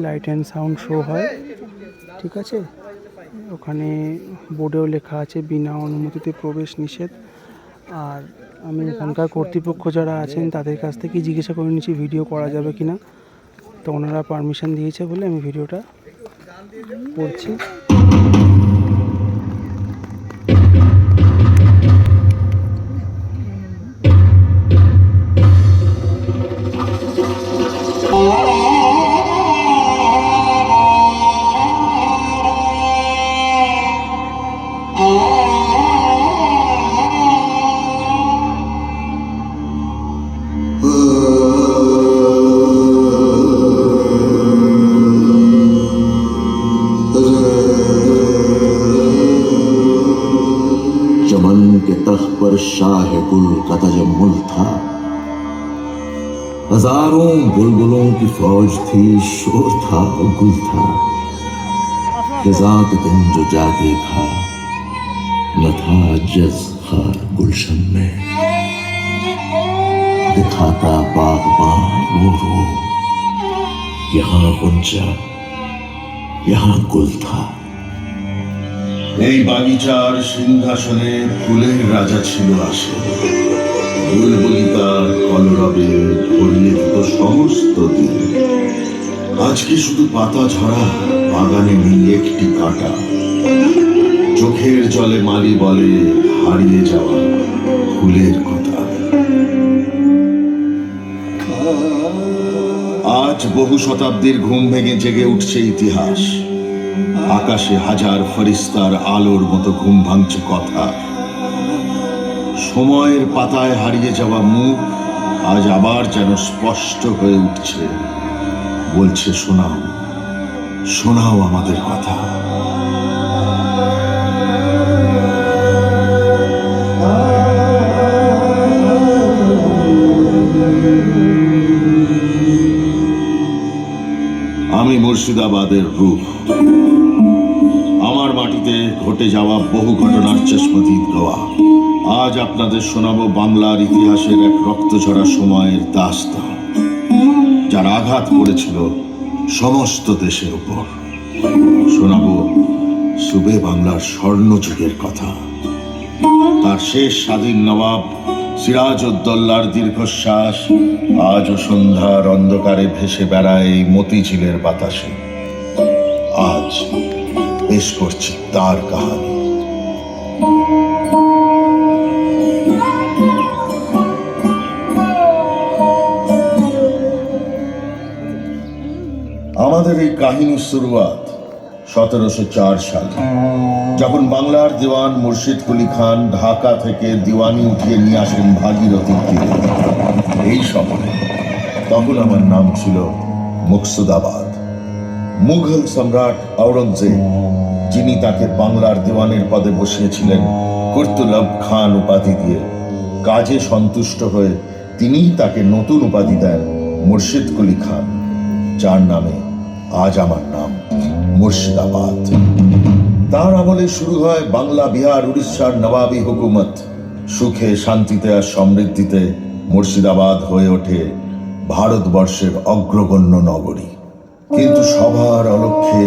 Light and sound show হয়, ঠিক আছে। ওখানে বোর্ডেও লেখা আছে বিনা অনুমতিতে প্রবেশ নিষেধ। আর আমি এখানকার কর্তৃপক্ষ যারা আছেন তাদের কাছ থেকে জিজ্ঞাসা করে নিচ্ছি ভিডিও করা যাবে কিনা, তো ওনারা পারমিশন দিয়েছে বলে আমি ভিডিওটা করছি। चमन के तख पर शाह गुल का तजम्मुल था, हजारों बुलबुलों की फौज थी, शोर था गुल था। खिज़ां के दिन जो जा देखा न था जज खार गुलशन में, दिखाता बागबान वो रो, यहाँ गुंजा यहाँ गुल था। এই বাগিচার সিংহাসনে ফুলের রাজা ছিল আসে, বুলবুলি তার কলরবে ভরিয়ে দিত সমস্ত দিন। আজকে শুধু পাতা ঝরা, বাগানে নেই একটি কাঁটা। চোখের জলে মালি বলে হারিয়ে যাওয়া ফুলের কথা। আজ বহু শতাব্দীর ঘুম ভেঙে জেগে উঠছে ইতিহাস। আকাশে হাজার ফেরেশতার আলোর মতো ঘুম ভাঙছে কথা। সময়ের পাতায় হারিয়ে যাওয়া মুখ আজ আবার যেন স্পষ্ট হয়ে উঠছে, বলছে শোনাও, শোনাও আমাদের কথা। আমি মুর্শিদাবাদের রূপ। আমার মাটিতে ঘটে যাওয়া বহু ঘটনার চশমদীদ গাওয়া। আজ আপনাদের শোনাবো বাংলার ইতিহাসের এক রক্তঝরা সময়ের দাস্তান, যার আঘাত পড়েছিল সমস্ত দেশের উপর। শোনাবো সুবে বাংলার স্বর্ণযুগের কথা। তার শেষ স্বাধীন নবাব সিরাজউদ্দৌলার দীর্ঘশ্বাস আজও সন্ধ্যার অন্ধকারে ভেসে বেড়ায় এই মতিঝিলের বাতাসে। আজ পেশ করছি তার কাহিনী। আমাদের এই কাহিনীর শুরুয়াত 1704 সালে, যখন বাংলার দেওয়ান মুর্শিদ কুলি খান ঢাকা থেকে দিওয়ানি উঠিয়ে নিয়ে আসেন ভাগীরথীর তীরে এই শহরে। তখন আমার নাম ছিল মুকসুদাবাদ। মুঘল সম্রাট আওরঙ্গজেব, যিনি তাকে বাংলার দেওয়ানের পদে বসিয়েছিলেন কুর্তুলব খান উপাধি দিয়ে, কাজে সন্তুষ্ট হয়ে তিনিই তাকে নতুন উপাধি দেন মুর্শিদ কুলি খান, যার নামে আজ আমার নাম মুর্শিদাবাদ। তার আমলে শুরু হয় বাংলা, বিহার, উড়িষ্যার নবাবী হুকুমত। সুখে, শান্তিতে আর সমৃদ্ধিতে মুর্শিদাবাদ হয়ে ওঠে ভারতবর্ষের অগ্রগণ্য নগরী। কিন্তু সবার অলক্ষ্যে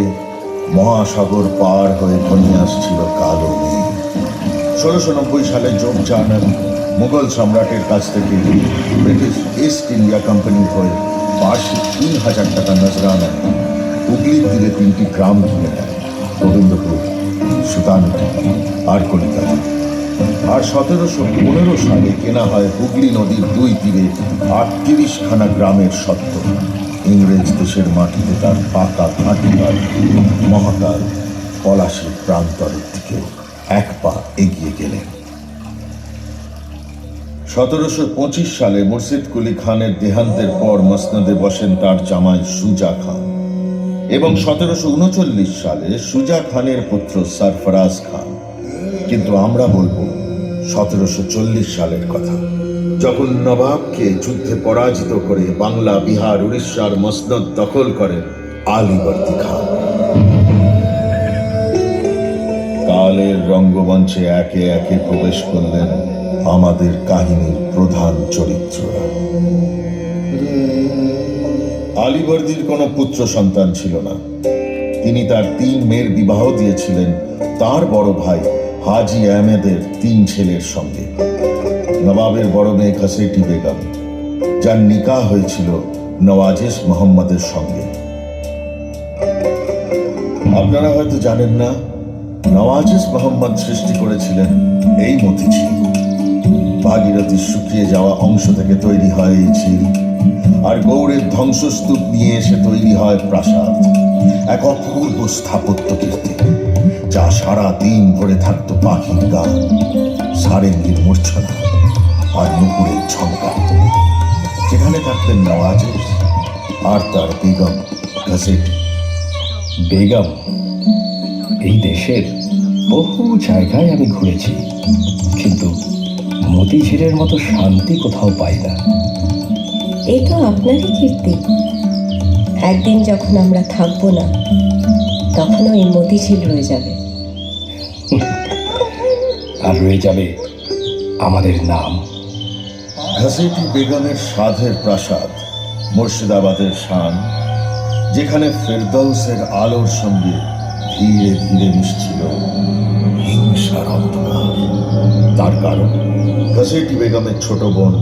মহাসাগর পার হয়ে ঘনিয়ে আসছিল কালো মেঘ। 1690 সালে যোগজানব মুঘল সম্রাটের কাছ থেকে ব্রিটিশ ইস্ট ইন্ডিয়া কোম্পানির হয়ে বার্ষিক 3000 টাকা নজরানা হুগলির তীরে 3টি গ্রাম কিনে নেয়, গোবিন্দপুর, সুতানটি আর কলিকাতা। আর 1715 সালে কেনা হয় হুগলি নদীর 2 তীরে 38খানা গ্রামের সত্ত্ব। ইংরেজ দেশের মাটিতে তার পাকা ঘাঁটি হয় মহাকাল পলাশীর প্রান্তরের দিকে এক পা এগিয়ে গেলেন। 1725 সালে মুর্শিদ কুলি খানের দেহান্তের পর মসনদে বসেন তার জামাই সুজা খান, এবং 1739 সালে সুজা খানের পুত্র সরফরাজ খান। কিন্তু আমরা বলবো 1740 সালের কথা, যখন নবাবকে যুদ্ধে পরাজিত করে বাংলা, বিহার, উড়িষ্যার মসনদ দখল করেন আলীবর্দী খান। কালের রঙ্গমঞ্চে একে একে প্রবেশ করলেন আমাদের কাহিনীর প্রধান চরিত্ররা। আলীবর্দীর কোনো পুত্র সন্তান ছিল না। তিনি তার 3 মেয়ের বিবাহ দিয়েছিলেন তার বড় ভাই হাজী আহমেদের 3 ছেলের সঙ্গে। নবাবের বড় মেয়ে ঘসেটি বেগম, যার নিকাহ হয়েছিল নওয়াজেশ মোহাম্মদের সঙ্গে। আপনারা হয়তো জানেন না, নওয়াজেশ মোহাম্মদ সৃষ্টি করেছিলেন এই মতিঝিল। ভাগীরথীর শুকিয়ে যাওয়া অংশ থেকে তৈরি হয় এই ঝিল, আর গৌড়ের ধ্বংসস্তূপ নিয়ে এসে তৈরি হয় প্রাসাদ, এক অপূর্ব স্থাপত্য কীর্তি, যা সারা দিন ভরে থাকতো পাখির গান, সারেঙ্গির মূর্ছনা আর নুপুরের ঝঙ্কার। যেখানে থাকতেন নওয়াজেশ আর তার বেগম ঘসেটি। বেগম, এই দেশের বহু জায়গায় আমি ঘুরেছি, কিন্তু মতিঝিলের মতো শান্তি কোথাও পাই না। এই তো আপনারই কীর্তি। একদিন যখন আমরা থাকবো না, তখনও এই মতিঝিল রয়ে যাবে। আর রয়ে যাবে আমাদের নাম। ঘসেটি বেগমের সাধের প্রাসাদ মুর্শিদাবাদের শান, যেখানে ফেরদৌসের আলোর সঙ্গে ধীরে ধীরে মিশছিল হিংসার অন্ধকার। তার কারণ ঘসেটি বেগমের ছোট বোন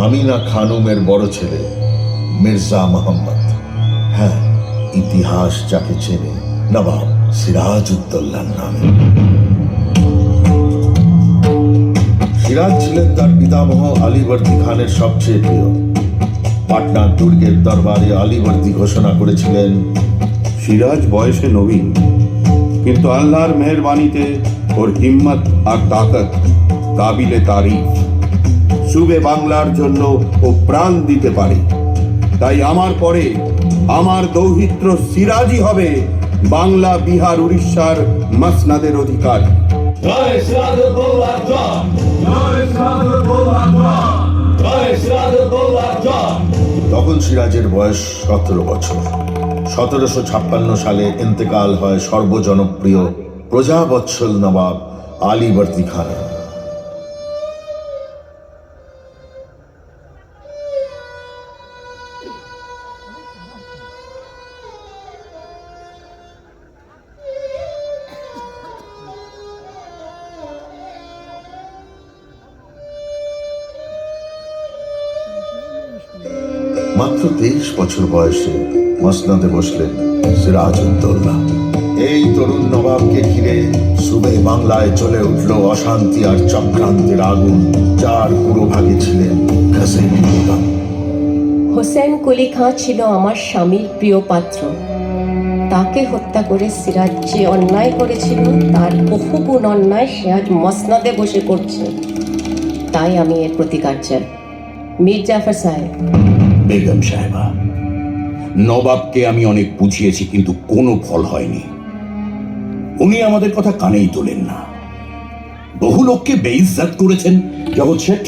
আমিনা খানুমের বড় ছেলে মির্জা মোহাম্মদ। হ্যাঁ, ইতিহাস যাকে চেনে নবাব সিরাজউদ্দৌলার নামে। সিরাজ ছিলেন তার পিতামহ আলীবর্দী খানের সবচেয়ে প্রিয়। পাটনার দুর্গের দরবারে আলীবর্দী ঘোষণা করেছিলেন, সিরাজ বয়সে নবীন, কিন্তু আল্লাহর মেহরবানিতে ওর হিম্মত আর তাকত কাবিলে তারিফ। সুবে বাংলার জন্য ও প্রাণ দিতে পারে। তাই আমার পরে আমার দৌহিত্র সিরাজই হবে বাংলা, বিহার, উড়িষ্যার মসনদের অধিকারী। তখন সিরাজের বয়স 17 বছর। 1756 সালে ইন্তেকাল হয় সর্বজনপ্রিয় প্রজাবৎসল নবাব আলীবর্দী খানের। মাত্র 23 বছর বয়সে মসনদে বসলেন সিরাজউদ্দৌলা। এই তরুণ নবাবকে ঘিরে সুবে বাংলায় চলে উঠল অশান্তি আর চক্রান্তের আগুন, যার পুরোভাগে ছিলেন ঘসেটি বেগম। হোসেন কুলি খাঁ ছিল আমার স্বামীর প্রিয় পাত্র। তাকে হত্যা করে সিরাজ যে অন্যায় করেছিল, তার বহুগুণ অন্যায় সে আজ মসনদে বসে করছে। তাই আমি এর প্রতিকার চাই। মীর জাফর সাহেব। বেগম সাহেবা, নবাবকে আমি অনেক বুঝিয়েছি, কিন্তু কোনো ফল হয়নি। উনি আমাদের কথা কানেই তোলেন না। বহু লোককে বেইজ্জত করেছেন। জগৎ শেঠ,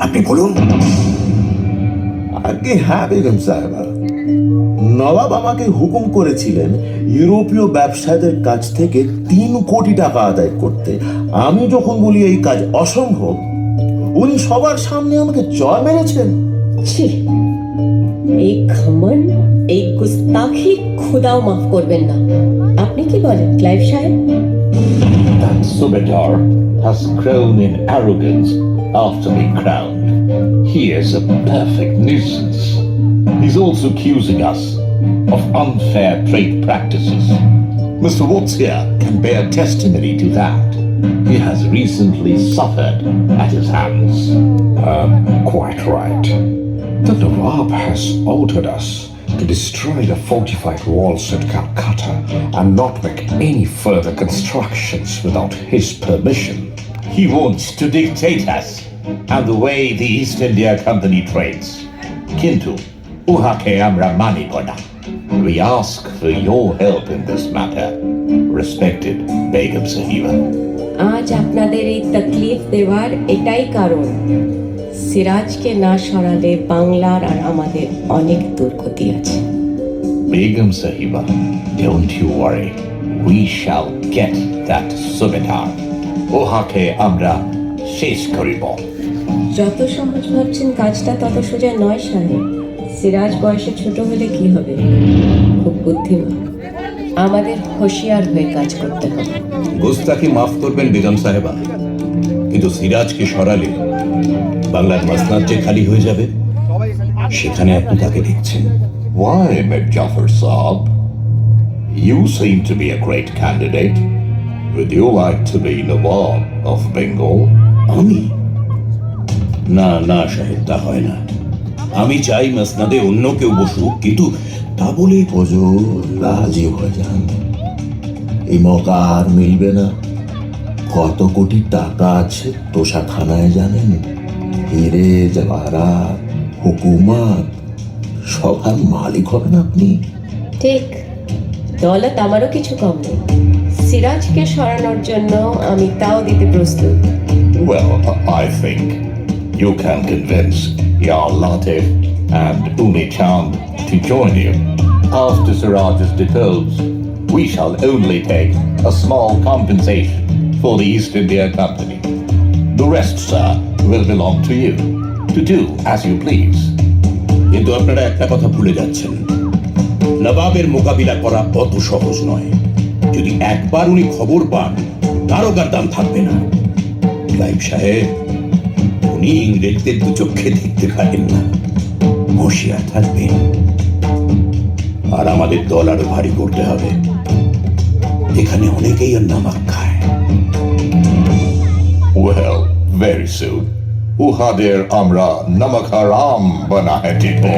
আপনি বলুন। আগে হ্যাঁ বেগম সাহেবা, নবাব আমাকে হুকুম করেছিলেন ইউরোপীয় ব্যবসায়ীদের কাছ থেকে 3 কোটি টাকা আদায় করতে। আমি যখন বলি এই কাজ অসম্ভব, উনি সবার সামনে আমাকে জয় মেরেছেন। ছি, এই ঘমন্ড, এই গুস্তাখি খোদাও মাফ করবেন না। আপনি কি বলেন ক্লাইভ সাহেব? That Subedar has grown in arrogance after being crowned. He is a perfect nuisance. He's also accusing us of unfair trade practices. Mr. Watts here can bear testimony to that. He has recently suffered at his hands. Quite right. The Nawab has ordered us to destroy the fortified walls at Calcutta and not make any further constructions without his permission. He wants to dictate us and the way the East India Company trades. Kintu, uhake amra mani kona. We ask for your help in this matter, respected Begum Sahiba. আজ আপনাদের এই তকলিফ দেওয়ার এটাই কারণ। সিরাজকে না সরালে বাংলার আর আমাদের অনেক দুর্গতি আছে। Begum Sahiba, don't you worry. We shall get that Subedar. Ohake amra shesh koribo. যত সহজ ভাবছেন কাজটা তত সোজা নয় সাহেব। সিরাজ বয়সে ছোট হলে কি হবে, খুব বুদ্ধিমান। আমাদের হুঁশিয়ার হয়ে কাজ করতে হবে। গোস্তাকে মাফ করবেন বেগম সাহেবা, কিন্তু সিরাজকে সরালে বাংলার মাসনাদ যে খালি হয়ে যাবে, সেখানে আপনি তাকে দেখছেন। Why, Mir Jafar Saab? You seem to be a great candidate. Would you like to be Nawab of Bengal? আমি না না সাহেব, তা হয় না। আমি চাই মাসনাদে অন্য কেউ বসুক, কিন্তু তা বলে হুজুর রাজি হয়ে যান, এই মৌকা আর মিলবে না। কত কোটি টাকা আছে তোষাখানায় জানেন? হিরে জওয়াহরাত, হুকুমত, সবার মালিক হবেন আপনি। ঠিক, দৌলত আমারও কিছু কম নেই। সিরাজকে সরানোর জন্য আমি তাও দিতে প্রস্তুত। Well, I think you can convince Yar Latif and Umi Chand to join you. After Siraj is deposed, we shall only take a small compensation for the East India Company. The rest, sir, will belong to you, to do as you please. কিন্তু আপনারা একটা কথা ভুলে যাচ্ছেন, নবাবের মোকাবিলা করা অত সহজ নয়। যদি একবার উনি খবর পান, দারোগার দাম থাকবে না। ক্লাইভ সাহেব, উনি ইংরেজদের দু চোখে দেখতে পারেন না, হুঁশিয়ার থাকবেন। আর আমাদের দল আরো ভারী করতে হবে, এখানে অনেকেই আর নামাক খায়। Well, very soon. Uhadir Amra Namak Haram Banahetipo.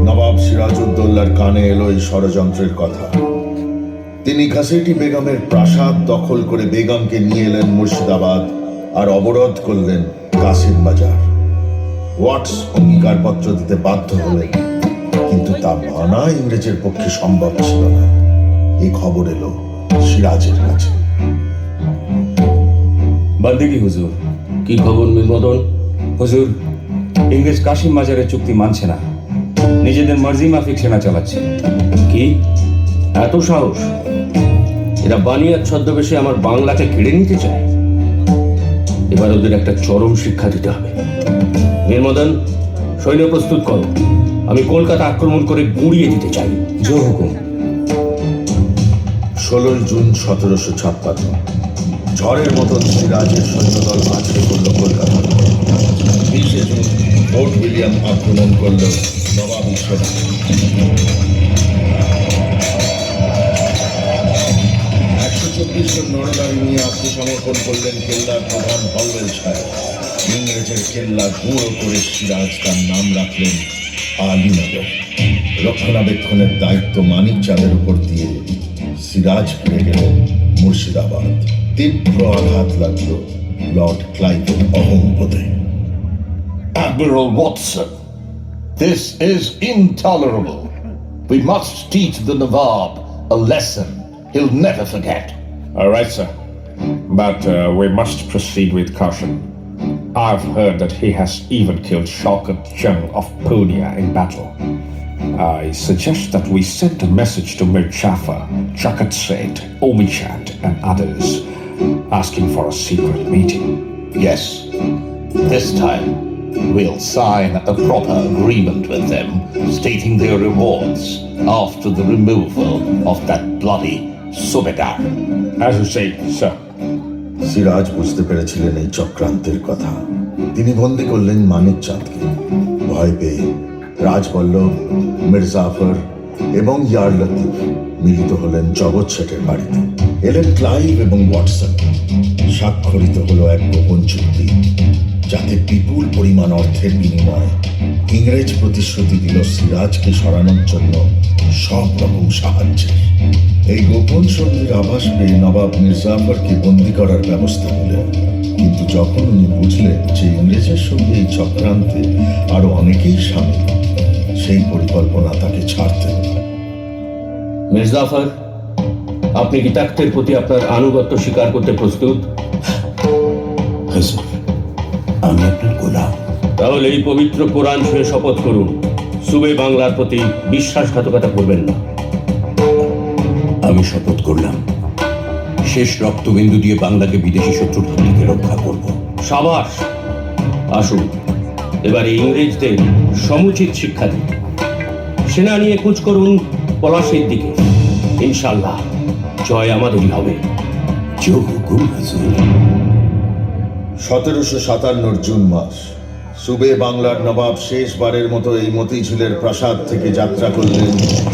নবাব সিরাজউদ্দৌলার কানে এলো এই ষড়যন্ত্রের কথা। তিনি ঘাসেটি বেগমের প্রাসাদ দখল করে বেগমকে নিয়ে এলেন মুর্শিদাবাদ আর অবরোধ করলেন কাসিম বাজার। ওয়াটস অঙ্গীকারপত্র দিতে বাধ্য হলেন, কিন্তু তা মানা ইংরেজের পক্ষে সম্ভব ছিল না। এই খবর এলো সিরাজের কাছে। বান্দিগি হুজুর। কি খবর মীরমদন? হুজুর, ইংরেজ কাশিম বাজারের চুক্তি মানছে না, নিজেদের মর্জি মাফিক সেনা চালাচ্ছে। কি এত সাহস? এরা বানিয়ার ছদ্মবেশে আমার বাংলাকে কেড়ে নিতে চায়। এবার ওদের একটা চরম শিক্ষা দিতে হবে। মীরমদন, সৈন্য প্রস্তুত করো, আমি কলকাতা আক্রমণ করে গুঁড়িয়ে দিতে চাই। জো হুকুম। 16 জুন 1756 ঝড়ের মতন সিরাজের সৈন্যদল আছড়ে পড়ল কলকাতা। 20 জুন ফোর্ট উইলিয়াম আক্রমণ করল নবাবী সেনা। 124 জন নরনারী নিয়ে আত্মসমর্পণ করলেন কেল্লার প্রধান হলওয়েল সাহেব। ইংরেজের কেল্লা গুঁড়ো করে সিরাজ তার নাম রাখলেন আলীনগর। রক্ষণাবেক্ষণের দায়িত্ব মানিক চাঁদের উপর দিয়ে সিরাজ ফিরে গেলেন মুর্শিদাবাদ। তীব্র আঘাত লাগল Lord ক্লাইভের অহংবোধে। Admiral Watson, this is intolerable. We must teach the Nawab a lesson he'll never forget. All right, sir. But we must proceed with caution. I've heard that he has even killed Shaukat Jung of Punia in battle. I suggest that we send a message to Mir Jafar, Chakat Seth, Umi Chand, and others, asking for a secret meeting. Yes, this time we'll sign a proper agreement with them, stating their rewards after the removal of that bloody Subedar. As you say, sir. Siraj বুঝতে পেরেছিলেন এই চক্রান্তের কথা। তিনি বন্দী করলেন মানিক চাঁদকে। ভয় পেয়ে রাজবল্লভ, মির্জাফর এবং ইয়ার লতিফ মিলিত হলেন জগৎ শেঠের বাড়িতে। এলেন ক্লাইভ এবং ওয়াটসন। স্বাক্ষরিত হলো এক গোপন চুক্তি, যাতে বিপুল পরিমাণ অর্থের বিনিময়ে ইংরেজ প্রতিশ্রুতি দিল সিরাজকে সরানোর জন্য সব রকম সাহায্যের। এই গোপন সন্ধির আভাস পেয়ে নবাব মির্জাফরকে বন্দী করার ব্যবস্থা নিলেন। কিন্তু যখন উনি বুঝলেন যে ইংরেজের সঙ্গে এই চক্রান্তে আরো অনেকেই সামিল, সেই পরিকল্পনা তাকে ছাড়তে হল। মির্জাফর, আপনি কি তাক্তের প্রতি আপনার আনুগত্য স্বীকার করতে প্রস্তুত? হুজুর, আমি আপনার গোলাম। তাহলে এই পবিত্র কোরআন ছুঁয়ে শপথ করুন, সুবে বাংলার প্রতি বিশ্বাসঘাতকতা করবেন না। আমি শপথ করলাম শেষ রক্তবিন্দু দিয়ে বাংলাকে বিদেশি শত্রুর হাত থেকে রক্ষা করব। সাবাস! আসুন এবারে ইংরেজদের সমুচিত শিক্ষা দিন। সেনা নিয়ে কুচ করুন পলাশীর দিকে। ইনশাল্লাহ জয় আমাদেরই হবে। जो हुकुम हुजूर। 1757 জুন মাস সুবে বাংলার নবাব শেষবারের মতো এই মতিঝিলের প্রাসাদ থেকে যাত্রা করলেন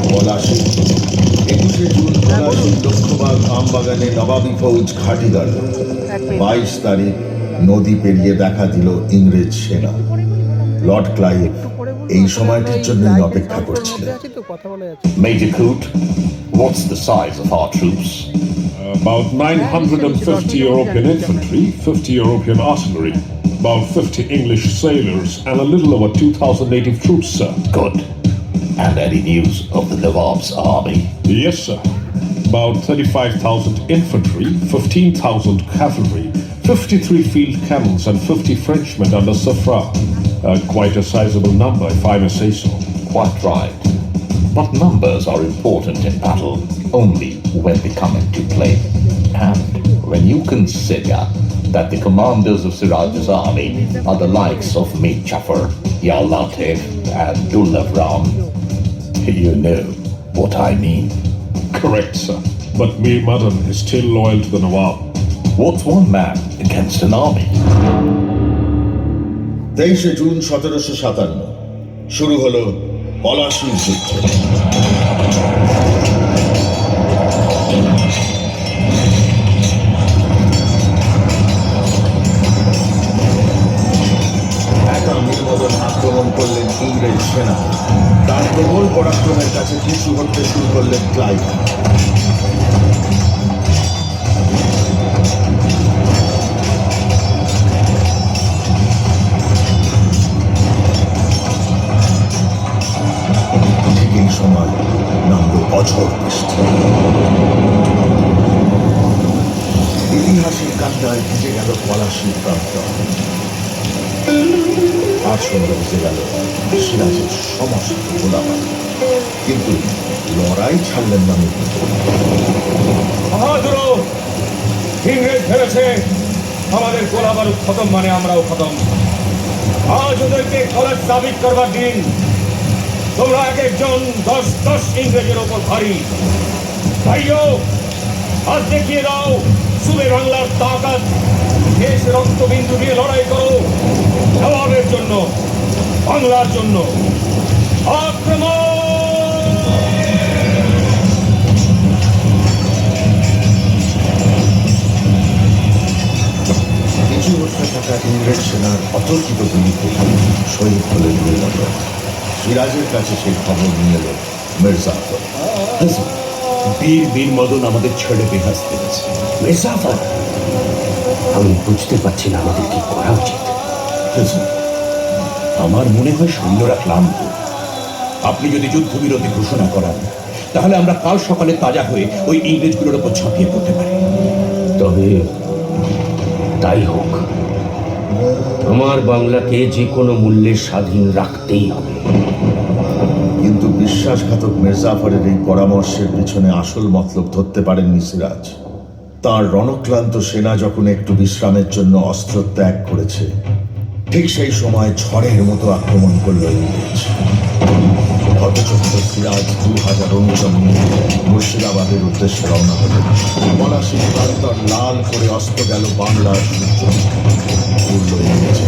পলাশী। 21 জুন পলাশীর লক্ষ্যবাগ আমবাগানে নবাবী ফৌজ ঘাঁটি দাঁড়ল। 22 তারিখ নদী পেরিয়ে দেখা দিল ইংরেজ সেনা। লর্ড ক্লাইভ এই সময়টির জন্যই অপেক্ষা করছিলেন। Major Coote, what's the size of our troops? About 950 European infantry, 50 European artillery, about 50 English sailors, and a little over 2,000 native troops, sir. Good. And any news of the Nawab's army? Yes, sir. About 35,000 infantry, 15,000 cavalry, 53 field camels, and 50 Frenchmen under Safra. Quite a sizable number, if I may say so. Quite right. But numbers are important in battle only when they come into play. And when you consider that the commanders of Siraj's army are the likes of Mir Jafar, Ya Latif, and Dullah Ram, you know what I mean. Correct, sir. But Mir Madan is still loyal to the Nawab. What's one man against an army? 23 June 1757 শুরু হলো পলাশীর যুদ্ধ। একা মীরমদন আক্রমণ করলেন ইংরেজ সেনা। তার প্রবল পরাক্রমের কাছে পিছু হতে শুরু করলেন ক্লাইভ। সময় নামল অঝড় বৃষ্টি। ইতিহাসের কান্নায় ভিজে গেল পলাশীর প্রান্ত। আর সঙ্গে ভিজে গেল সিরাজের সমস্ত গোলাবারুদ। কিন্তু লড়াই ছাড়লেন না মির। বাহাদুর, ইংরেজ ভেবেছে আমাদের গোলাবারুদ খতম মানে আমরাও খতম। আজ ওদেরকে কলেজ সাবিত করবার দিন। তোমরা এক একজন 10 ইংরেজের ওপর ভারী। ভাইও, আজ দেখিয়ে দাও সুবে বাংলার তাকাত। দেশ রক্তবিন্দু নিয়ে লড়াই করো নবাবের জন্য, বাংলার জন্য। আক্রমণ! পিছু হতে থাকা ইংরেজ সেনার অতর্কিত গুলিতে শহীদ হলেন মীরমদন। সিরাজের কাছে সেই খবর নিয়ে এলো মির্জাফর। বীর মদন আমাদের ছেড়ে বেহেশতে গেছে। মির্জাফর, আমি বুঝতে পারছি না আমাদের কি করা উচিত। আমার মনে হয় সৈন্যরা ক্লান্ত। আপনি যদি যুদ্ধবিরতি ঘোষণা করান তাহলে আমরা কাল সকালে তাজা হয়ে ওই ইংরেজগুলোর উপর ঝাঁপিয়ে পড়তে পারি। তবে তাই হোক, আমার বাংলাকে যে কোনো মূল্যে স্বাধীন রাখতেই হবে। কিন্তু বিশ্বাসঘাতক মির্জাফরের এই পরামর্শের পিছনে আসল মতলব ধরতে পারেননি সিরাজ। তার রণক্লান্ত সেনা যখন একটু বিশ্রামের জন্য অস্ত্র ত্যাগ করেছে, ঠিক সেই সময় ঝড়ের মতো আক্রমণ করল ইংরেজ। হতচকিত সিরাজ 2000 অনুচর নিয়ে মুর্শিদাবাদের উদ্দেশ্যে রওনা হলেন। পলাশীর প্রান্তর লাল করে অস্ত গেল বাংলার সূর্য। উড়ল ইংরেজ।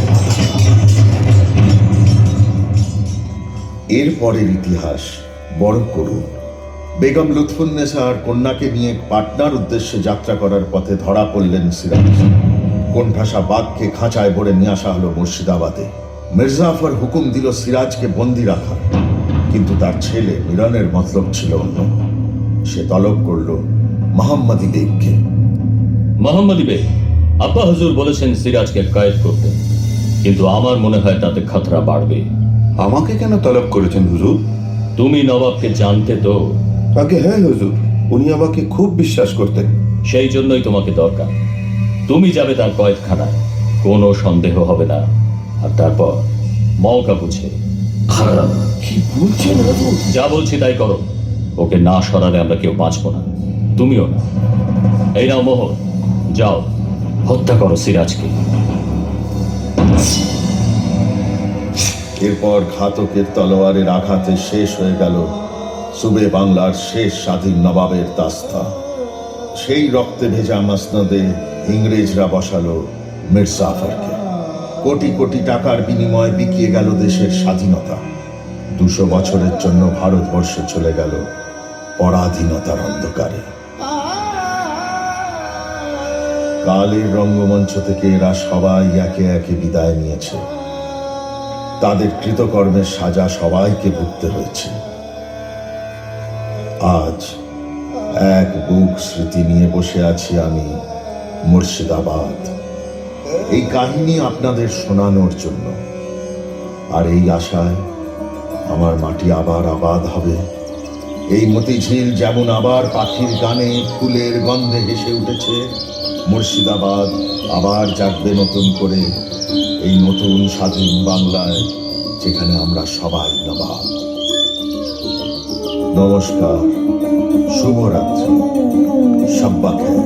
এরপরের ইতিহাস বড় করুণ। বেগম লুৎফুন্নেসা আর কন্যাকে নিয়ে পাটনার উদ্দেশ্যে যাত্রা করার পথে ধরা পড়লেন সিরাজ। কোণঠাসা বাঘকে খাঁচায় ভরে নিয়ে আসা হলো মুর্শিদাবাদে। মির্জাফর হুকুম দিল সিরাজকে বন্দি রাখা, কিন্তু তার ছেলে মিরনের মতলব ছিল অন্য। সে তলব করল মোহাম্মদী বেগকে। মোহাম্মদী বেগ, আব্বা হুজুর বলেছেন সিরাজকে কয়েদ করতে, কিন্তু আমার মনে হয় তাতে খতরা বাড়বে। আমাকে কেন তলব করেছেন হুজুর? তুমি নবাবকে জানতে তো? আগে হ্যাঁ হুজুর, উনি আমাকে খুব বিশ্বাস করতেন। সেই জন্যই তোমাকে দরকার। তুমি যাবে তার কয়েদখানায়, কোনো সন্দেহ হবে না। আর তারপর মৌকা বুঝে কি বলছেন হুজুর? যা বলছি তাই করো। ওকে না সরালে আমরা কেউ বাঁচবো না, তুমিও না। এই নাও মোহর, যাও হত্যা করো সিরাজকে। এরপর ঘাতকের তলোয়ারের আঘাতে শেষ হয়ে গেল সুবে বাংলার শেষ স্বাধীন নবাবের দাস্তা। সেই রক্তে ভেজা মসনদে ইংরেজরা বসালো মীর জাফরকে। কোটি কোটি টাকার বিনিময়ে বিকিয়ে গেল দেশের স্বাধীনতা। 200 বছরের জন্য ভারতবর্ষ চলে গেল পরাধীনতার অন্ধকারে। কালের রঙ্গমঞ্চ থেকে এরা সবাই একে একে বিদায় নিয়েছে। তাদের কৃতকর্মের সাজা সবাইকে ভুগতে হয়েছে। আজ এক বুক স্মৃতি নিয়ে বসে আছি আমি মুর্শিদাবাদ, এই কাহিনী আপনাদের শোনানোর জন্য। আর এই আশায় আমার মাটি আবার আবাদ হবে। এই মতিঝিল যেমন আবার পাখির গানে ফুলের গন্ধে হেসে উঠেছে, মুর্শিদাবাদ আবার জাগবে নতুন করে এই নতুন স্বাধীন বাংলায়, যেখানে আমরা সবাই নবাব। নমস্কার, শুভরাত্রি, শব্বা খের।